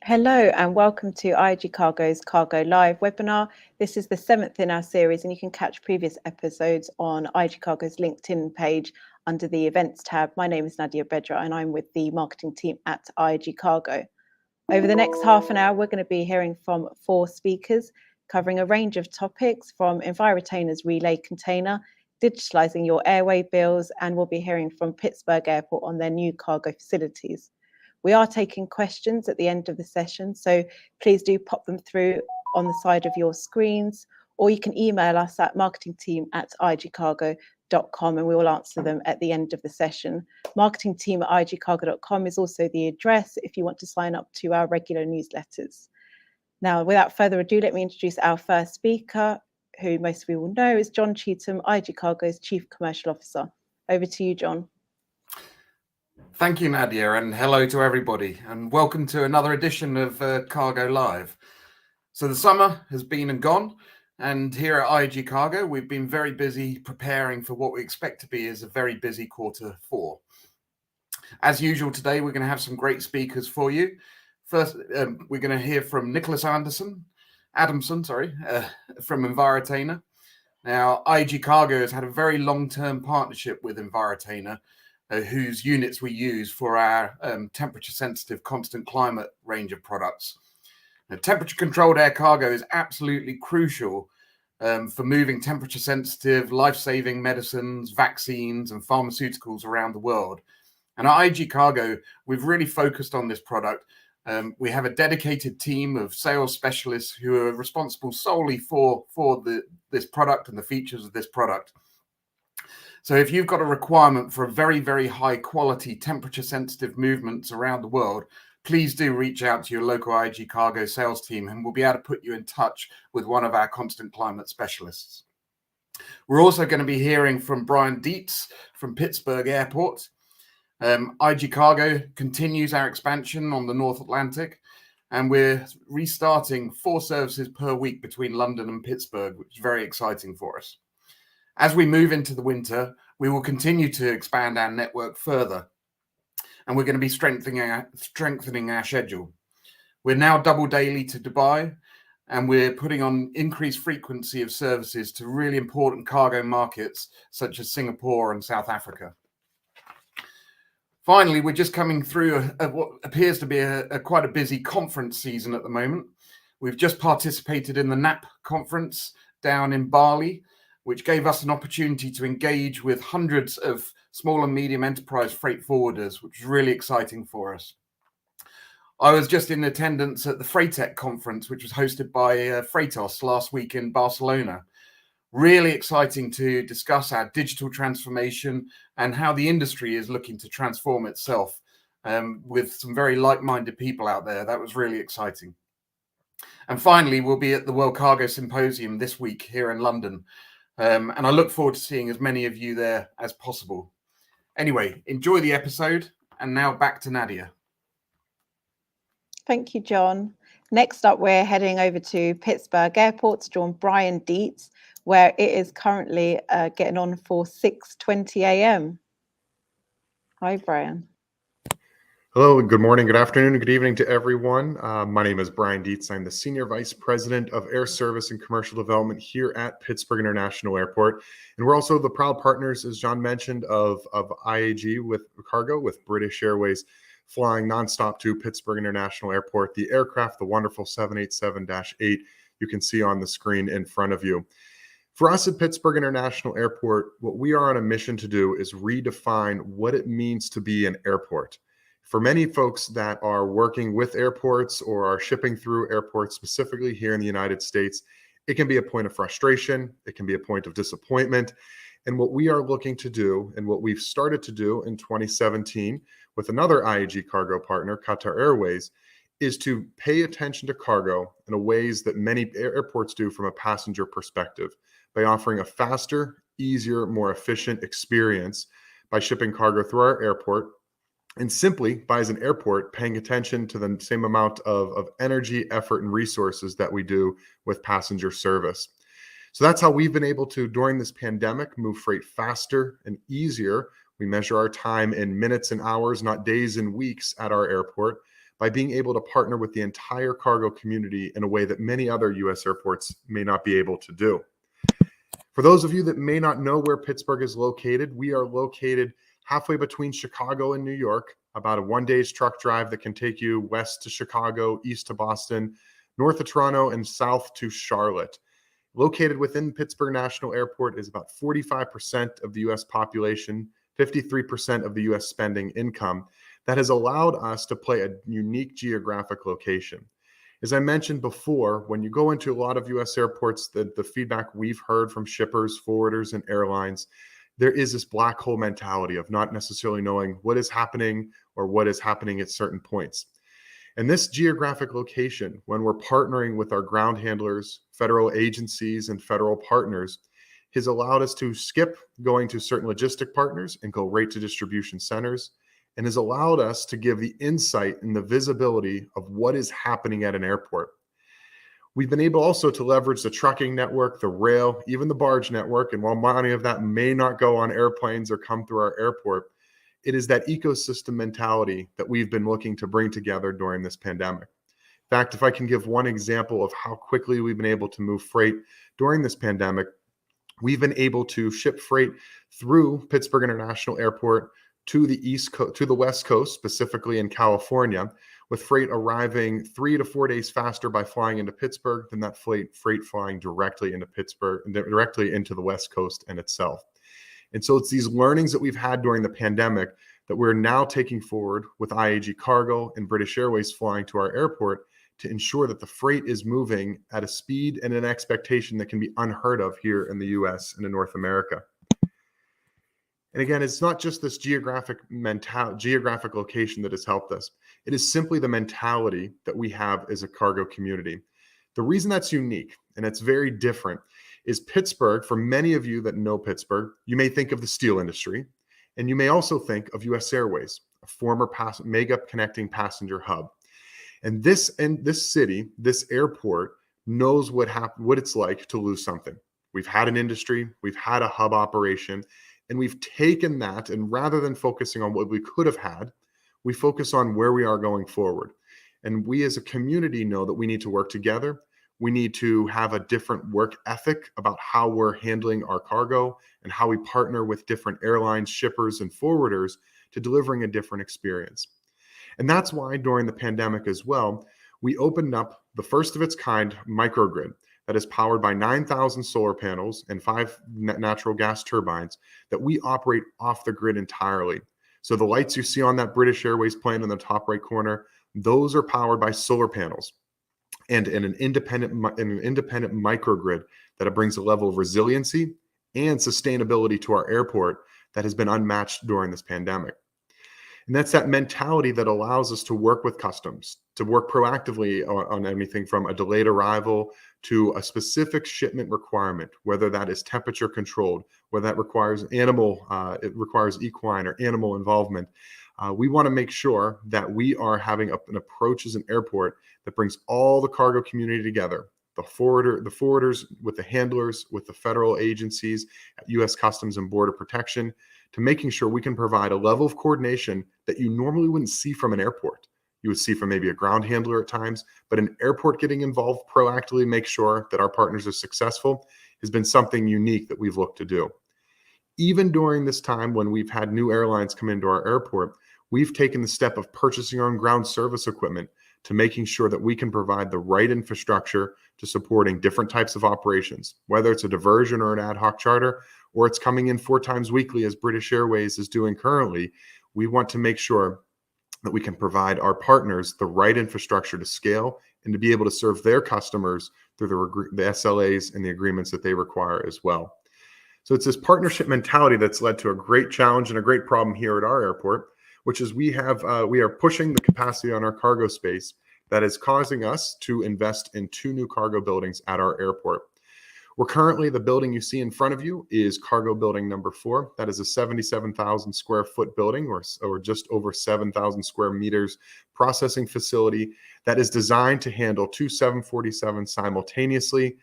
Hello and welcome to IAG Cargo's Cargo Live webinar. This is the 7th in our series and you can catch previous episodes on IAG Cargo's LinkedIn page under the events tab. My name is Nadia Bedra and I'm with the marketing team at IAG Cargo. Over the next half an hour, we're going to be hearing from 4 speakers covering a range of topics from Envirotainer's relay container, digitalising your airway bills, and we'll be hearing from Pittsburgh Airport on their new cargo facilities. We are taking questions at the end of the session, so please do pop them through on the side of your screens, or you can email us at marketingteam@iagcargo.com and we will answer them at the end of the session. Marketingteam@iagcargo.com is also the address if you want to sign up to our regular newsletters. Now, without further ado, let me introduce our first speaker, who most of you will know is John Cheetham, IAG Cargo's Chief Commercial Officer. Over to you, John. Thank you, Nadia, and hello to everybody, and welcome to another edition of Cargo Live. So the summer has been and gone, and here at IAG Cargo, we've been very busy preparing for what we expect to be as a very busy Q4. As usual today, we're going to have some great speakers for you. First, we're going to hear from Nicholas Adamson, from Envirotainer. Now, IAG Cargo has had a very long-term partnership with Envirotainer, whose units we use for our temperature-sensitive constant climate range of products. Now, temperature-controlled air cargo is absolutely crucial for moving temperature-sensitive, life-saving medicines, vaccines, and pharmaceuticals around the world. And at IAG Cargo, we've really focused on this product. We have a dedicated team of sales specialists who are responsible solely for this product and the features of this product. So if you've got a requirement for a very, very high quality temperature sensitive movements around the world, please do reach out to your local IAG Cargo sales team and we'll be able to put you in touch with one of our constant climate specialists. We're also going to be hearing from Brian Dietz from Pittsburgh Airport. IAG Cargo continues our expansion on the North Atlantic and we're restarting 4 services per week between London and Pittsburgh, which is very exciting for us. As we move into the winter, we will continue to expand our network further, and we're going to be strengthening our schedule. We're now double daily to Dubai, and we're putting on increased frequency of services to really important cargo markets such as Singapore and South Africa. Finally, we're just coming through what appears to be quite a busy conference season at the moment. We've just participated in the NAP conference down in Bali, which gave us an opportunity to engage with hundreds of small and medium enterprise freight forwarders, which was really exciting for us. I was just in attendance at the Freightech conference, which was hosted by Freightos last week in Barcelona. Really exciting to discuss our digital transformation and how the industry is looking to transform itself with some very like-minded people out there. That was really exciting. And finally, we'll be at the World Cargo Symposium this week here in London. And I look forward to seeing as many of you there as possible. Anyway, enjoy the episode. And now back to Nadia. Thank you, John. Next up, we're heading over to Pittsburgh Airport to join Brian Dietz, where it is currently getting on for 6:20 a.m. Hi, Brian. Hello, good morning, good afternoon, good evening to everyone. My name is Brian Dietz. I'm the Senior Vice President of Air Service and Commercial Development here at Pittsburgh International Airport. And we're also the proud partners, as John mentioned, of IAG with Cargo, with British Airways, flying nonstop to Pittsburgh International Airport. The aircraft, the wonderful 787-8, you can see on the screen in front of you. For us at Pittsburgh International Airport, what we are on a mission to do is redefine what it means to be an airport. For many folks that are working with airports or are shipping through airports, specifically here in the United States, it can be a point of frustration. It can be a point of disappointment. And what we are looking to do, and what we've started to do in 2017 with another IAG Cargo partner, Qatar Airways, is to pay attention to cargo in a ways that many airports do from a passenger perspective, by offering a faster, easier, more efficient experience by shipping cargo through our airport, and simply by, as an airport, paying attention to the same amount of energy, effort, and resources that we do with passenger service. So that's how we've been able to, during this pandemic, move freight faster and easier. We measure our time in minutes and hours, not days and weeks at our airport, by being able to partner with the entire cargo community in a way that many other U.S. airports may not be able to do. For those of you that may not know where Pittsburgh is located, we are located halfway between Chicago and New York, about a one-day's truck drive that can take you west to Chicago, east to Boston, north of Toronto, and south to Charlotte. Located within Pittsburgh National Airport is about 45% of the U.S. population, 53% of the U.S. spending income. That has allowed us to play a unique geographic location. As I mentioned before, when you go into a lot of U.S. airports, the feedback we've heard from shippers, forwarders, and airlines, there is this black hole mentality of not necessarily knowing what is happening or what is happening at certain points. And this geographic location, when we're partnering with our ground handlers, federal agencies, and federal partners, has allowed us to skip going to certain logistic partners and go right to distribution centers, and has allowed us to give the insight and the visibility of what is happening at an airport. We've been able also to leverage the trucking network, the rail, even the barge network. And while money of that may not go on airplanes or come through our airport, it is that ecosystem mentality that we've been looking to bring together during this pandemic. In fact, if I can give one example of how quickly we've been able to move freight during this pandemic, we've been able to ship freight through Pittsburgh International Airport to the East Coast, to the West Coast, specifically in California, with freight arriving 3 to 4 days faster by flying into Pittsburgh than that freight flying directly into Pittsburgh, directly into the West Coast and itself. And so it's these learnings that we've had during the pandemic that we're now taking forward with IAG Cargo and British Airways flying to our airport to ensure that the freight is moving at a speed and an expectation that can be unheard of here in the US and in North America. And again, it's not just this geographic location that has helped us. It is simply the mentality that we have as a cargo community. The reason that's unique and it's very different is Pittsburgh. For many of you that know Pittsburgh, you may think of the steel industry, and you may also think of US Airways, a former mega connecting passenger hub. And this city, this airport, knows what it's like to lose something. We've had an industry, we've had a hub operation, and we've taken that, and rather than focusing on what we could have had, we focus on where we are going forward. And we as a community know that we need to work together. We need to have a different work ethic about how we're handling our cargo and how we partner with different airlines, shippers, and forwarders to delivering a different experience. And that's why during the pandemic as well, we opened up the first of its kind microgrid that is powered by 9,000 solar panels and 5 natural gas turbines that we operate off the grid entirely. So the lights you see on that British Airways plane in the top right corner, those are powered by solar panels and an independent microgrid that brings a level of resiliency and sustainability to our airport that has been unmatched during this pandemic. And that's that mentality that allows us to work with customs, to work proactively on anything from a delayed arrival to a specific shipment requirement, whether that is temperature controlled, whether that requires it requires equine or animal involvement. We want to make sure that we are having an approach as an airport that brings all the cargo community together, the forwarders with the handlers, with the federal agencies at U.S. Customs and Border Protection, to making sure we can provide a level of coordination that you normally wouldn't see from an airport. You would see from maybe a ground handler at times, but an airport getting involved proactively, make sure that our partners are successful, has been something unique that we've looked to do. Even during this time when we've had new airlines come into our airport, we've taken the step of purchasing our own ground service equipment to making sure that we can provide the right infrastructure to supporting different types of operations, whether it's a diversion or an ad hoc charter, or it's coming in 4 times weekly as British Airways is doing currently. We want to make sure that we can provide our partners the right infrastructure to scale and to be able to serve their customers through the SLAs and the agreements that they require as well. So it's this partnership mentality that's led to a great challenge and a great problem here at our airport, which is we are pushing the capacity on our cargo space that is causing us to invest in 2 new cargo buildings at our airport. We're currently, the building you see in front of you is cargo building number 4. That is a 77,000 square foot building or just over 7,000 square meters processing facility that is designed to handle 2 747s simultaneously,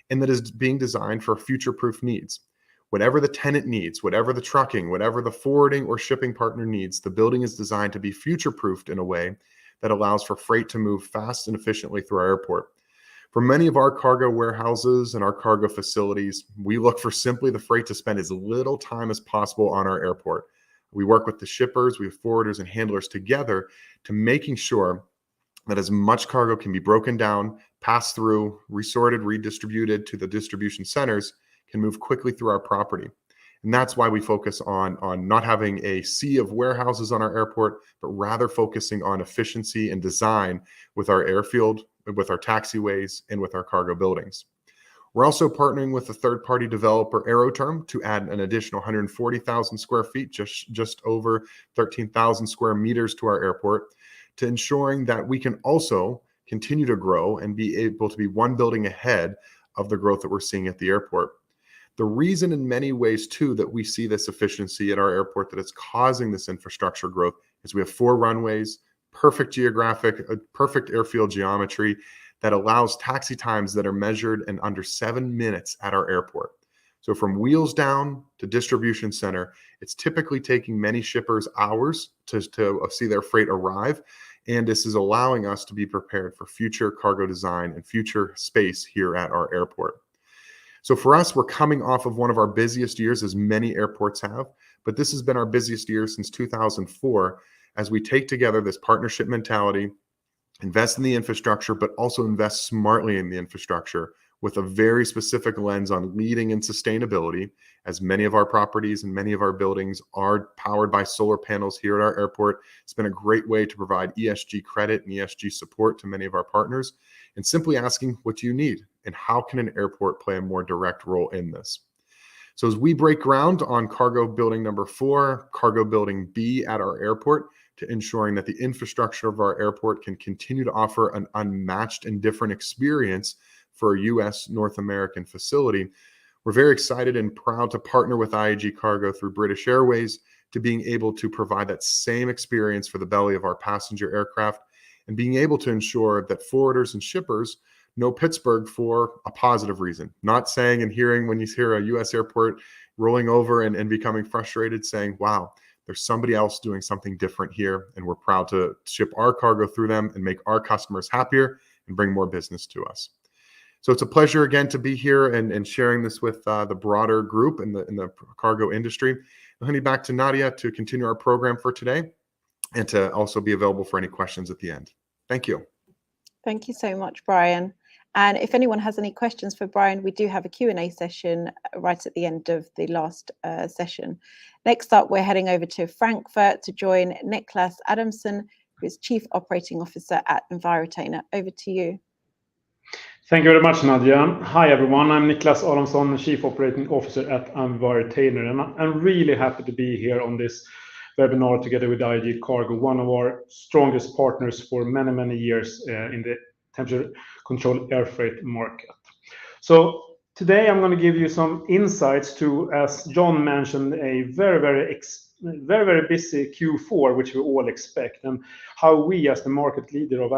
and that is being designed for future-proof needs. Whatever the tenant needs, whatever the trucking, whatever the forwarding or shipping partner needs, the building is designed to be future-proofed in a way that allows for freight to move fast and efficiently through our airport. For many of our cargo warehouses and our cargo facilities, we look for simply the freight to spend as little time as possible on our airport. We work with the shippers, we have forwarders and handlers together to making sure that as much cargo can be broken down, passed through, resorted, redistributed to the distribution centers, can move quickly through our property. And that's why we focus on not having a sea of warehouses on our airport, but rather focusing on efficiency and design with our airfield, with our taxiways, and with our cargo buildings. We're also partnering with a third-party developer, Envirotainer, to add an additional 140,000 square feet, just over 13,000 square meters to our airport, to ensuring that we can also continue to grow and be able to be one building ahead of the growth that we're seeing at the airport. The reason in many ways, too, that we see this efficiency at our airport, that it's causing this infrastructure growth, is we have 4 runways, perfect airfield geometry that allows taxi times that are measured in under 7 minutes at our airport. So from wheels down to distribution center, it's typically taking many shippers hours to see their freight arrive. And this is allowing us to be prepared for future cargo design and future space here at our airport. So for us, we're coming off of one of our busiest years, as many airports have, but this has been our busiest year since 2004, as we take together this partnership mentality, invest in the infrastructure, but also invest smartly in the infrastructure with a very specific lens on leading in sustainability, as many of our properties and many of our buildings are powered by solar panels here at our airport. It's been a great way to provide ESG credit and ESG support to many of our partners, and simply asking, what do you need? And how can an airport play a more direct role in this? So as we break ground on cargo building number 4, cargo building B at our airport, to ensuring that the infrastructure of our airport can continue to offer an unmatched and different experience for a U.S. North American facility, we're very excited and proud to partner with IAG Cargo through British Airways to being able to provide that same experience for the belly of our passenger aircraft, and being able to ensure that forwarders and shippers know Pittsburgh for a positive reason. Not saying and hearing when you hear a U.S. airport rolling over and becoming frustrated, saying, wow, there's somebody else doing something different here, and we're proud to ship our cargo through them and make our customers happier and bring more business to us. So it's a pleasure again to be here and sharing this with the broader group in the cargo industry. I'll hand you back to Nadia to continue our program for today and to also be available for any questions at the end. Thank you. Thank you so much, Brian. And if anyone has any questions for Brian, we do have a Q&A session right at the end of the last session. Next up, we're heading over to Frankfurt to join Niklas Adamsson, who is Chief Operating Officer at Envirotainer. Over to you. Thank you very much, Nadia. Hi, everyone. I'm Niklas Adamsson, Chief Operating Officer at Anvar Taylor, and I'm really happy to be here on this webinar together with IAG Cargo, one of our strongest partners for many, many years in the temperature-controlled air freight market. So today I'm going to give you some insights to, as John mentioned, a very, very busy Q4, which we all expect, and how we, as the market leader of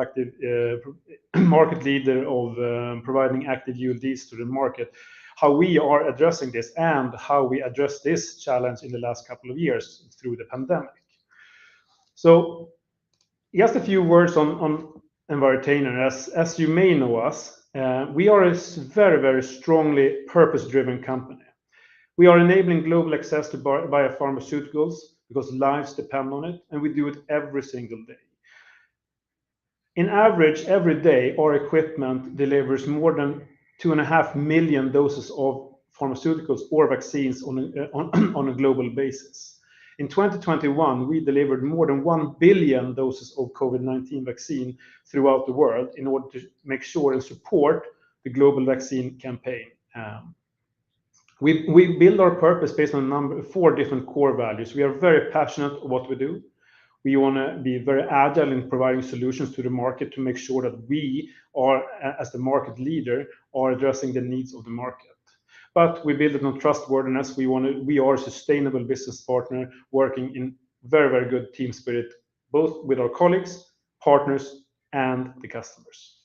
providing active ULDs to the market, how we are addressing this and how we address this challenge in the last couple of years through the pandemic. So just a few words on Envirotainer. As you may know us, we are a very, very strongly purpose-driven company. We are enabling global access to biopharmaceuticals because lives depend on it, and we do it every single day. In average, every day, our equipment delivers more than 2.5 million doses of pharmaceuticals or vaccines on a global basis. In 2021, we delivered more than 1 billion doses of COVID-19 vaccine throughout the world in order to make sure and support the global vaccine campaign. We build our purpose based on 4 different core values. We are very passionate about what we do. We want to be very agile in providing solutions to the market to make sure that we are, as the market leader, are addressing the needs of the market. But we build it on trustworthiness. We are a sustainable business partner working in very, very good team spirit, both with our colleagues, partners, and the customers.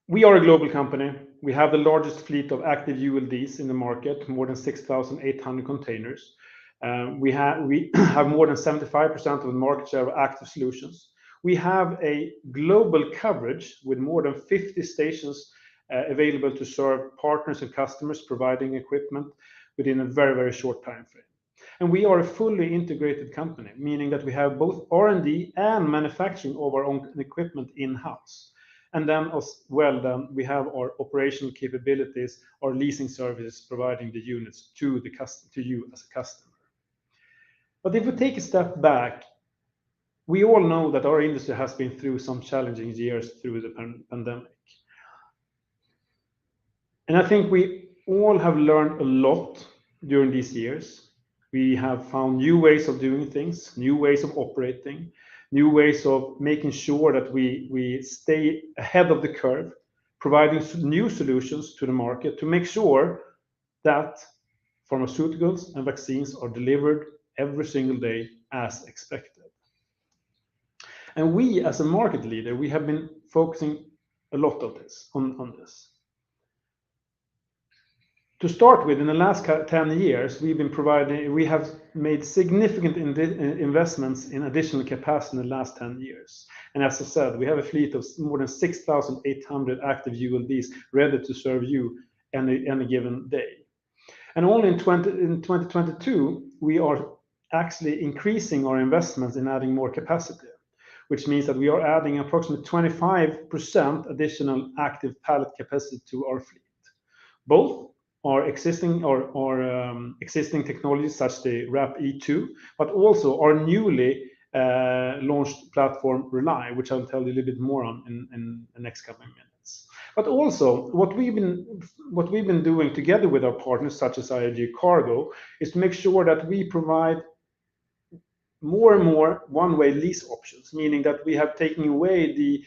We are a global company. We have the largest fleet of active ULDs in the market, more than 6,800 containers. We have more than 75% of the market share of active solutions. We have a global coverage with more than 50 stations available to serve partners and customers providing equipment within a very, very short time frame. And we are a fully integrated company, meaning that we have both R&D and manufacturing of our own equipment in-house. And then as well, then we have our operational capabilities, our leasing services, providing the units to you as a customer. But if we take a step back, we all know that our industry has been through some challenging years through the pandemic. And I think we all have learned a lot during these years. We have found new ways of doing things, new ways of operating, new ways of making sure that we stay ahead of the curve, providing new solutions to the market to make sure that pharmaceuticals and vaccines are delivered every single day as expected. And we, as a market leader, we have been focusing a lot of this on this. To start with, in the last 10 years, we have made significant investments in additional capacity in the last 10 years. And as I said, we have a fleet of more than 6,800 active ULDs ready to serve you any given day. And only in 2022, we are actually increasing our investments in adding more capacity, which means that we are adding approximately 25% additional active pallet capacity to our fleet. Both our existing technologies such as the RAP E2, but also our newly launched platform Rely, which I'll tell you a little bit more on in the next couple of minutes. But also what we've been doing together with our partners such as IAG Cargo is to make sure that we provide more and more one-way lease options, meaning that we have taken away the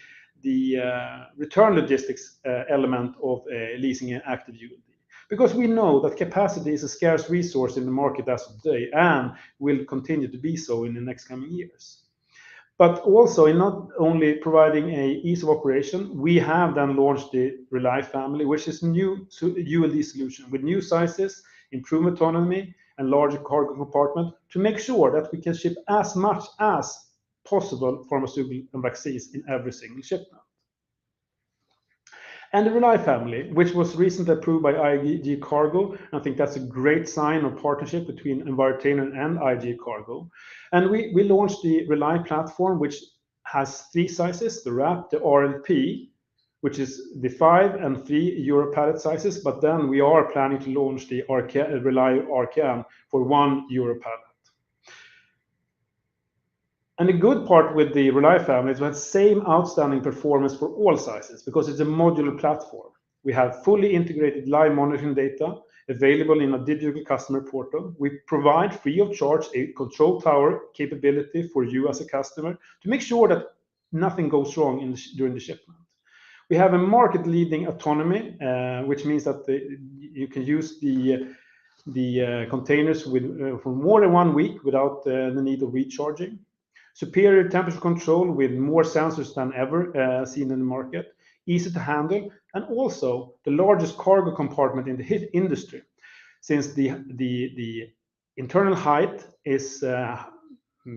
return logistics element of leasing an active ULD. Because we know that capacity is a scarce resource in the market as of today and will continue to be so in the next coming years. But also in not only providing a ease of operation, we have then launched the Rely family, which is a new ULD solution with new sizes, improved autonomy, and larger cargo compartment to make sure that we can ship as much as possible pharmaceutical and vaccines in every single shipment. And the Rely family, which was recently approved by IAG Cargo, I think that's a great sign of partnership between Envirotainer and IAG Cargo. And we launched the Rely platform, which has 3 sizes, the RAP, the RLP, which is the 5 and 3 Euro pallet sizes, but then we are planning to launch the Rely RKM for 1 Euro pallet. And the good part with the Rely family is we have the same outstanding performance for all sizes because it's a modular platform. We have fully integrated live monitoring data available in a digital customer portal. We provide free of charge a control tower capability for you as a customer to make sure that nothing goes wrong during the shipment. We have a market-leading autonomy, which means that you can use the containers for more than 1 week without the need of recharging. Superior temperature control with more sensors than ever seen in the market, easy to handle, and also the largest cargo compartment in the industry, since the internal height is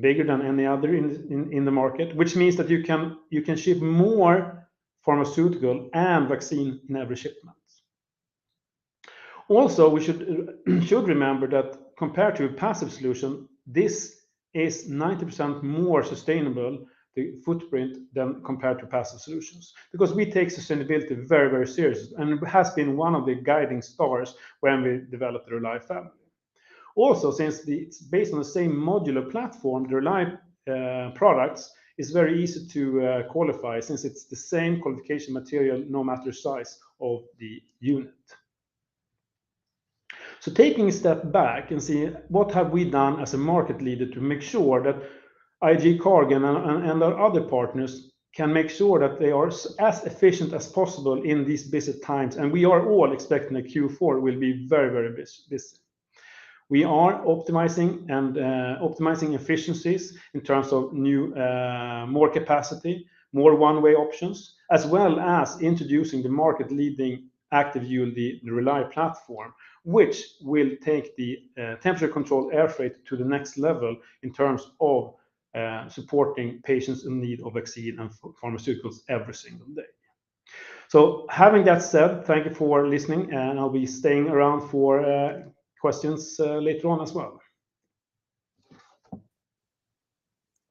bigger than any other in the market, which means that you can ship more pharmaceutical and vaccine in every shipment. Also, we should remember that compared to a passive solution, this is 90% more sustainable, the footprint, than compared to passive solutions. Because we take sustainability very, very seriously, and it has been one of the guiding stars when we developed the Rely family. Also, since it's based on the same modular platform, the Rely products is very easy to qualify since it's the same qualification material no matter size of the unit. So taking a step back and see what have we done as a market leader to make sure that IAG Cargo and our other partners can make sure that they are as efficient as possible in these busy times. And we are all expecting that Q4 will be very, very busy. We are optimizing efficiencies in terms of more capacity, more one-way options, as well as introducing the market-leading active ULD, the Rely platform, which will take the temperature controlled air freight to the next level in terms of supporting patients in need of vaccine and pharmaceuticals every single day. So having that said, thank you for listening, and I'll be staying around for questions later on as well.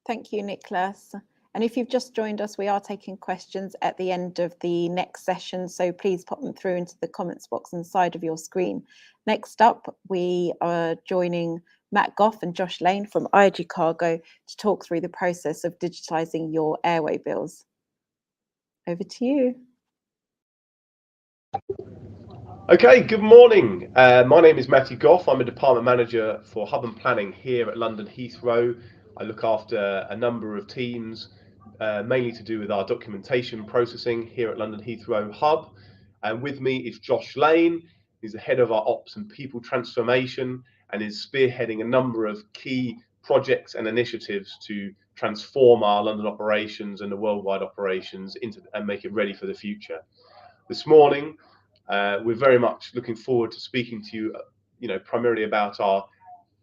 Thank you, Nicholas. And if you've just joined us, we are taking questions at the end of the next session, so please pop them through into the comments box on the side of your screen. Next up, we are joining Matt Goff and Josh Lane from IAG Cargo to talk through the process of digitalising your airway bills. Over to you. Okay, good morning. My name is Matthew Goff. I'm a department manager for Hub and Planning here at London Heathrow. I look after a number of teams, mainly to do with our documentation processing here at London Heathrow Hub. And with me is Josh Lane. He's the head of our ops and people transformation and is spearheading a number of key projects and initiatives to transform our London operations and the worldwide operations and make it ready for the future. This morning, we're very much looking forward to speaking to you, primarily about our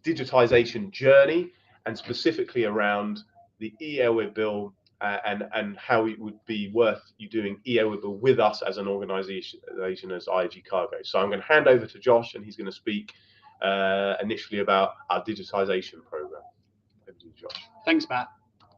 digitization journey and specifically around the e-airway bill and how it would be worth you doing e-airway bill with us as an organization as IAG Cargo. So I'm going to hand over to Josh and he's going to speak initially about our digitization program. Over to you, Josh. Thanks, Matt.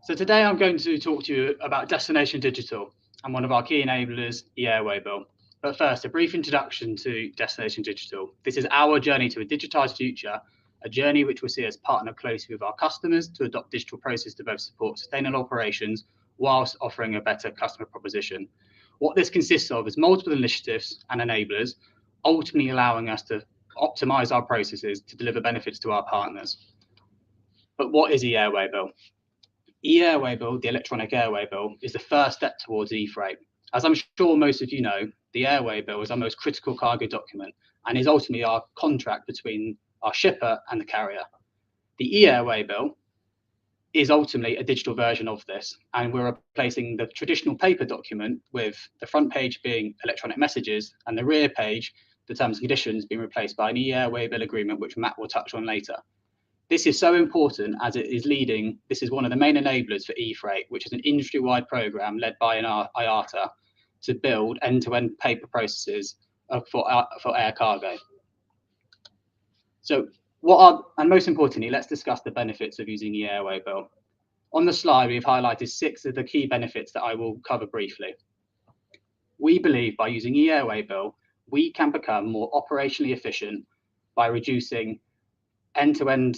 So today I'm going to talk to you about Destination Digital and one of our key enablers, e-airway bill. But first, a brief introduction to Destination Digital. This is our journey to a digitized future, a journey which will see us partner closely with our customers to adopt digital processes to both support sustainable operations whilst offering a better customer proposition. What this consists of is multiple initiatives and enablers, ultimately allowing us to optimize our processes to deliver benefits to our partners. But what is e-airway bill? E-airway bill, the electronic airway bill, is the first step towards e-freight. As I'm sure most of you know, the airway bill is our most critical cargo document and is ultimately our contract between our shipper and the carrier. The e-airway bill is ultimately a digital version of this, and we're replacing the traditional paper document with the front page being electronic messages and the rear page, the terms and conditions, being replaced by an e-airway bill agreement, which Matt will touch on later. This is so important as this is one of the main enablers for e-freight, which is an industry-wide program led by IATA to build end-to-end paper processes for air cargo. So and most importantly, let's discuss the benefits of using the airway bill. On the slide, we've highlighted 6 of the key benefits that I will cover briefly. We believe by using e-airway bill, we can become more operationally efficient by reducing end-to-end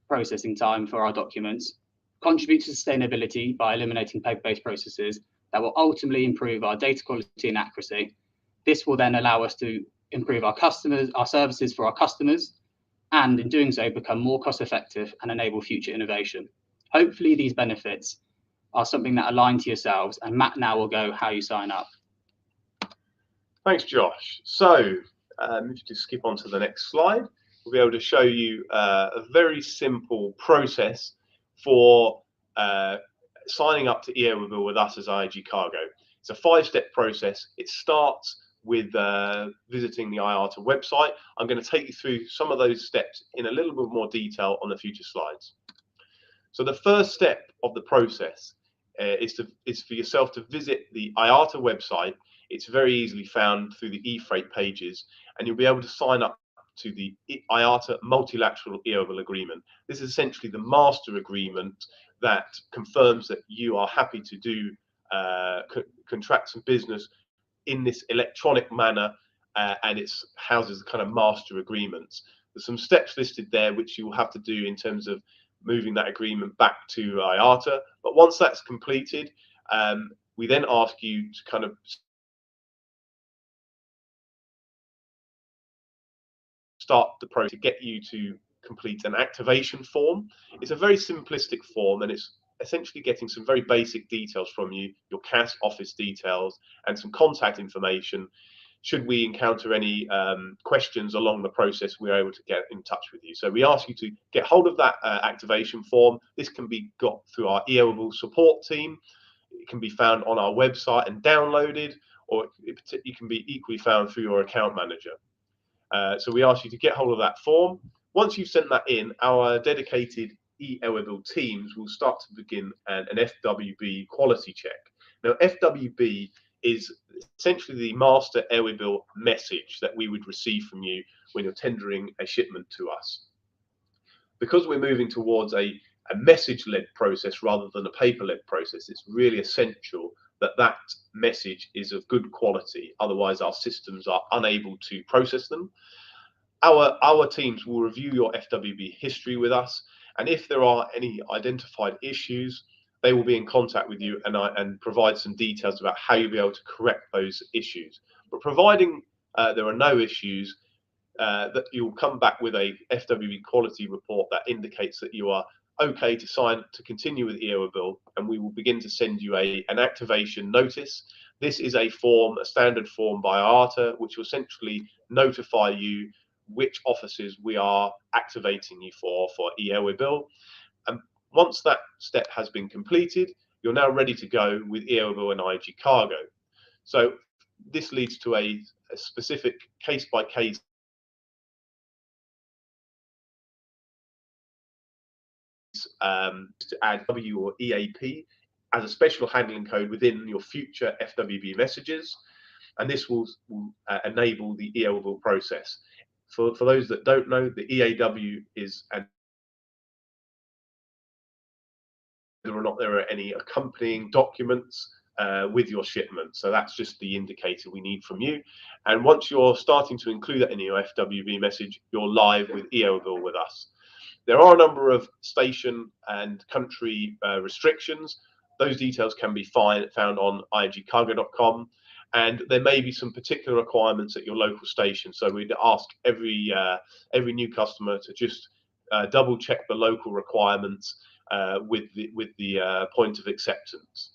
processing time for our documents, contribute to sustainability by eliminating paper-based processes that will ultimately improve our data quality and accuracy. This will then allow us to improve our services for our customers, and in doing so, become more cost-effective and enable future innovation. Hopefully, these benefits are something that align to yourselves, and Matt now will go how you sign up. Thanks, Josh. So if you just skip on to the next slide, we'll be able to show you a very simple process for signing up to e-airway bill with us as IAG Cargo. It's a 5-step process. It starts with visiting the IATA website. I'm going to take you through some of those steps in a little bit more detail on the future slides. So the first step of the process is for yourself to visit the IATA website. It's very easily found through the e-freight pages, and you'll be able to sign up to the IATA multilateral e-airway bill agreement. This is essentially the master agreement that confirms that you are happy to do contract some business in this electronic manner, and it houses kind of master agreements. There's some steps listed there which you will have to do in terms of moving that agreement back to IATA. But once that's completed, we then ask you to kind of start the process to get you to complete an activation form. It's a very simplistic form, and it's essentially getting some very basic details from you, your CAS office details, and some contact information. Should we encounter any questions along the process, we're able to get in touch with you. So we ask you to get hold of that activation form. This can be got through our e-airway bill support team. It can be found on our website and downloaded, or it can be equally found through your account manager. So we ask you to get hold of that form. Once you've sent that in, our dedicated Irable teams will start to begin an FWB quality check. Now, FWB is essentially the master airway bill message that we would receive from you when you're tendering a shipment to us. Because we're moving towards a message-led process rather than a paper-led process, it's really essential that that message is of good quality. Otherwise, our systems are unable to process them. Our teams will review your FWB history with us, and if there are any identified issues, they will be in contact with you and provide some details about how you'll be able to correct those issues. But providing there are no issues, that you'll come back with a FWB quality report that indicates that you are okay to continue with Irable, and we will begin to send you an activation notice. This is a form, a standard form by IATA, which will essentially notify you which offices we are activating you for Irable. And once that step has been completed, you're now ready to go with Irable and IAG Cargo. So this leads to a specific case-by-case to add W or EAP as a special handling code within your future FWB messages, and this will enable the Irable process. For those that don't know, the EAW is whether or not there are any accompanying documents with your shipment. So that's just the indicator we need from you. And once you're starting to include that in your FWB message, you're live with Irable with us. There are a number of station and country restrictions. Those details can be found on iagcargo.com, and there may be some particular requirements at your local station. So we'd ask every new customer to just double check the local requirements with the point of acceptance.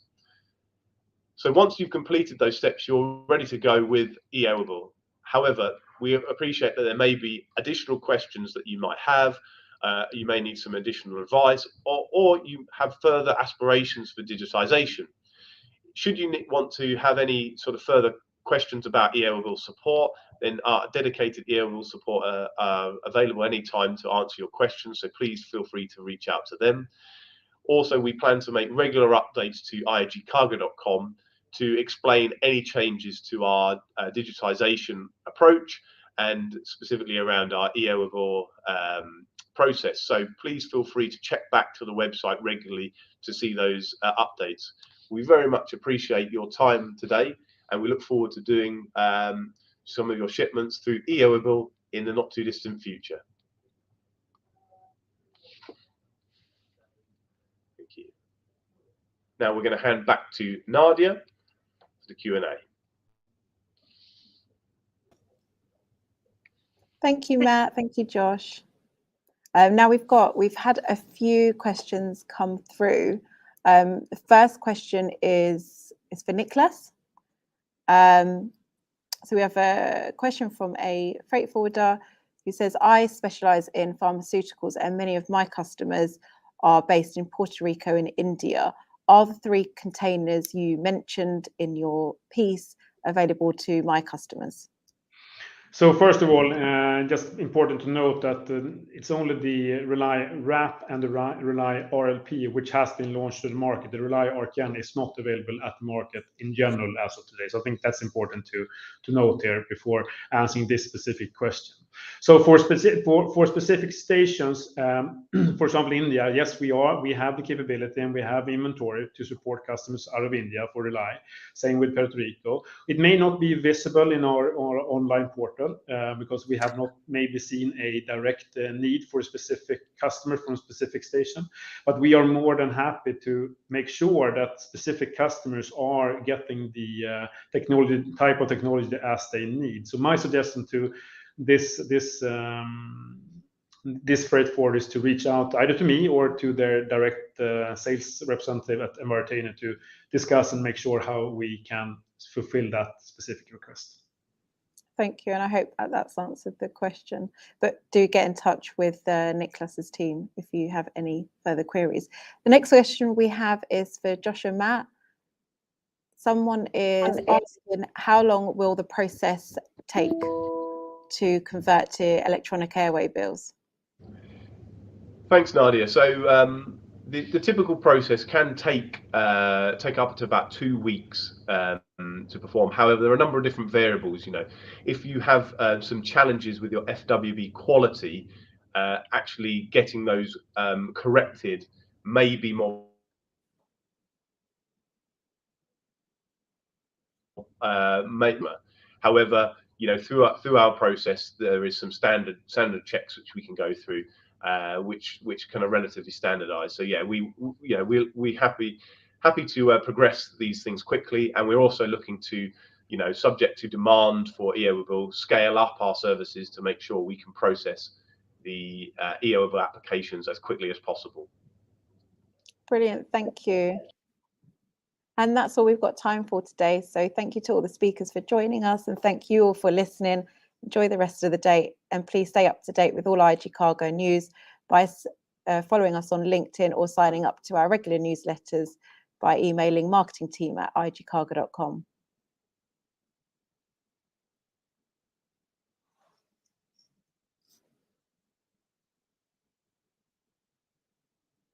So once you've completed those steps, you're ready to go with Irable. However, we appreciate that there may be additional questions that you might have. You may need some additional advice, or you have further aspirations for digitization. Should you want to have any sort of further questions about Irable support, then our dedicated Irable support are available anytime to answer your questions, so please feel free to reach out to them. Also, we plan to make regular updates to iagcargo.com to explain any changes to our digitization approach, and specifically around our Irable process. So please feel free to check back to the website regularly to see those updates. We very much appreciate your time today, and we look forward to doing some of your shipments through Irable in the not too distant future. Thank you. Now we're going to hand back to Nadia for the Q&A. Thank you, Matt. Thank you, Josh. Now we've had a few questions come through. The first question is for Nicholas. So we have a question from a freight forwarder who says, I specialize in pharmaceuticals and many of my customers are based in Puerto Rico and India. Are the 3 containers you mentioned in your piece available to my customers? So first of all, just important to note that it's only the Rely Wrap and the Rely RLP which has been launched to the market. The Rely RKN is not available at the market in general as of today. So I think that's important to note here before answering this specific question. So for specific stations, for example, India, yes, we have the capability and we have inventory to support customers out of India for Rely. Same with Puerto Rico. It may not be visible in our online portal because we have not maybe seen a direct need for a specific customer from a specific station, but we are more than happy to make sure that specific customers are getting the type of technology as they need. So my suggestion to this freight forwarder is to reach out either to me or to their direct sales representative at Envirotainer to discuss and make sure how we can fulfill that specific request. Thank you, and I hope that's answered the question. But do get in touch with Nicholas's team if you have any further queries. The next question we have is for Josh and Matt. Someone is asking, how long will the process take to convert to electronic airway bills? Thanks, Nadia. So the typical process can take up to about 2 weeks to perform. However, there are a number of different variables. If you have some challenges with your FWB quality, actually getting those corrected may be more however, through our process, there is some standard checks which we can go through, which kind of relatively standardized. So yeah, we happy to progress these things quickly, and we're also looking to, subject to demand for Irable, scale up our services to make sure we can process the Irable applications as quickly as possible. Brilliant, thank you. And that's all we've got time for today. So thank you to all the speakers for joining us, and thank you all for listening. Enjoy the rest of the day, and please stay up to date with all IAG Cargo news by following us on LinkedIn or signing up to our regular newsletters by emailing marketingteam@iagcargo.com.